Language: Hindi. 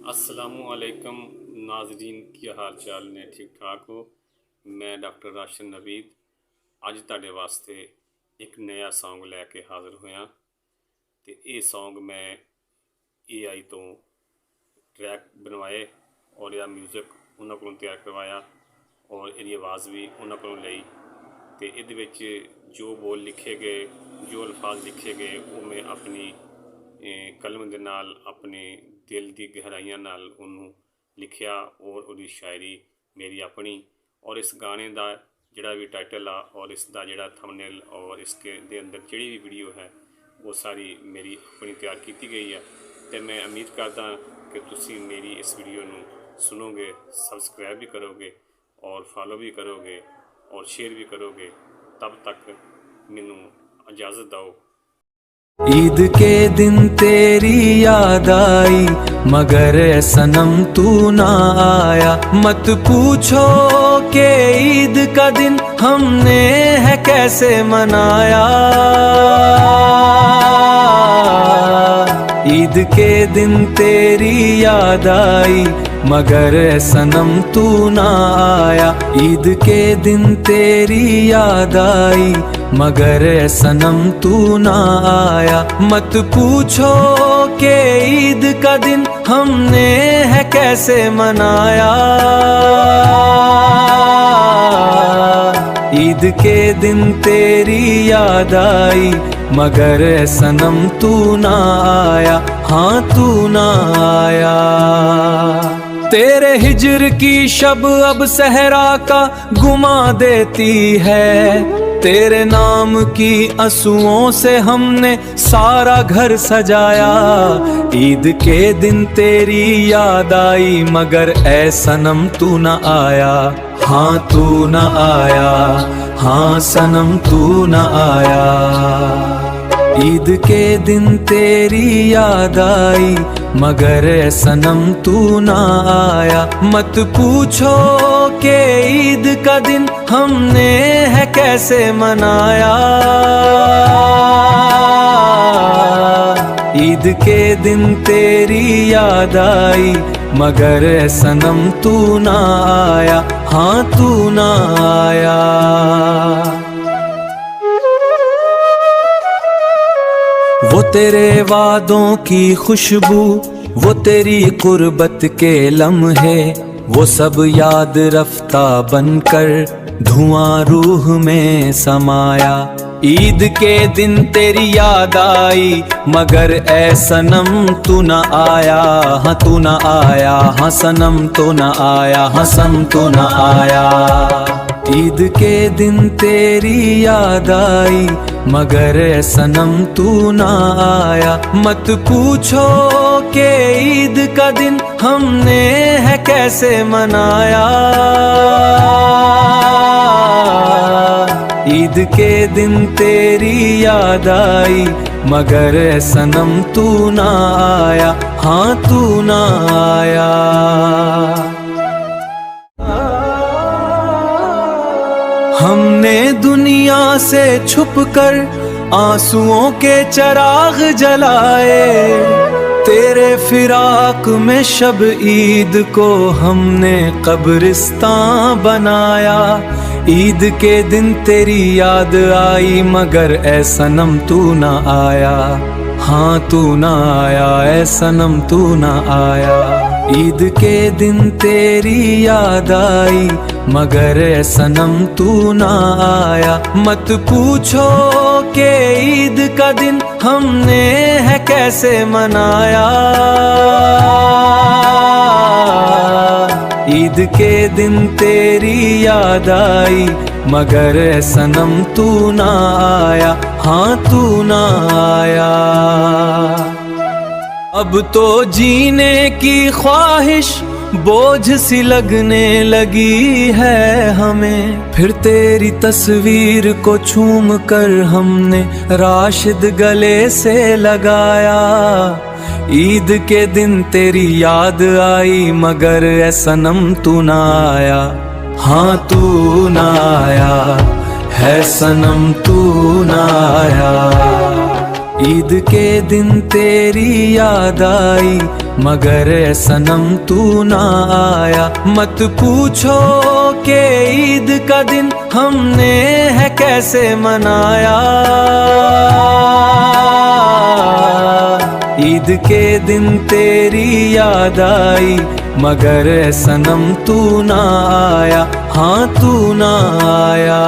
अस्सलामुअलैकुम नाज़रीन, की हाल चाल ने? ठीक ठाक हो? मैं डॉक्टर राशिद नवीद अज तुहाडे वास्ते एक नया सॉन्ग लैके हाज़र होया। तो ये सॉन्ग मैं AI तो ट्रैक बनवाए और यह म्यूजिक उन्होंने को तैयार करवाया और इसकी आवाज़ भी उन्होंने को ली। तो ये जो बोल लिखे गए, जो अल्फाज लिखे गए, वो मैं अपनी कलम दे नाल अपने दिल की गहराइयां नाल उन्होंने लिखिया और उसकी शायरी मेरी अपनी। और इस गाने का जिहड़ा भी टाइटल आ और इसका जिहड़ा थंबनेल और इसके दे अंदर जिहड़ी भी वीडियो है वो सारी मेरी अपनी तैयार की गई है। तो मैं उम्मीद करदा कि तुसी मेरी इस वीडियो नू सुनोगे, सबसक्राइब भी करोगे और फॉलो भी करोगे और शेयर भी करोगे। तब तक मैनू इजाज़त दो। ईद के दिन तेरी याद आई मगर ए सनम तू ना आया। मत पूछो के ईद का दिन हमने है कैसे मनाया। ईद के दिन तेरी याद आई मगर ए सनम तू ना आया। ईद के दिन तेरी याद आई मगर ए सनम तू ना आया। मत पूछो के ईद का दिन हमने है कैसे मनाया। ईद के दिन तेरी याद आई मगर ए सनम तू ना आया। हाँ तू ना आया। तेरे हिजर की शब अब सहरा का गुमा देती है। तेरे नाम की आंसुओं से हमने सारा घर सजाया। ईद के दिन तेरी याद आई मगर ए सनम तू न आया। हाँ तू न आया, हाँ सनम तू न आया। ईद के दिन तेरी याद आई मगर ए सनम तू ना आया। मत पूछो के ईद का दिन हमने है कैसे मनाया। ईद के दिन तेरी याद आई मगर ए सनम तू ना आया। हाँ तू ना आया। वो तेरे वादों की खुशबू, वो तेरी कुर्बत के लम्हे, वो सब याद रफ्ता बनकर धुआं रूह में समाया। ईद के दिन तेरी याद आई मगर ए सनम तू न आया। हाँ तू न आया, हाँ सनम तू न आया, हाँ सनम तू न आया। ईद के दिन तेरी याद आई मगर ए सनम तू ना आया। मत पूछो के ईद का दिन हमने है कैसे मनाया। ईद के दिन तेरी याद आई मगर ए सनम तू ना आया। हाँ तू ना आया। हमने दुनिया से छुपकर आंसुओं के चिराग जलाए। तेरे फिराक में शब ईद को हमने कब्रिस्तान बनाया। ईद के दिन तेरी याद आई मगर ए सनम तू ना आया। हाँ तू ना आया, ए सनम तू ना आया। ईद के दिन तेरी याद आई मगर ए सनम तू ना आया। मत पूछो के ईद का दिन हमने है कैसे मनाया। ईद के दिन तेरी याद आई मगर ए सनम तू ना आया। हाँ तू ना आया। अब तो जीने की ख्वाहिश बोझ सी लगने लगी है हमें। फिर तेरी तस्वीर को चूम कर हमने राशिद गले से लगाया। ईद के दिन तेरी याद आई मगर ए सनम तू ना आया। हाँ तू ना आया, है सनम तू ना आया। ईद के दिन तेरी याद आई मगर ए सनम तू ना आया। मत पूछो के ईद का दिन हमने है कैसे मनाया। ईद के दिन तेरी याद आई मगर ए सनम तू ना आया, हाँ तू ना आया।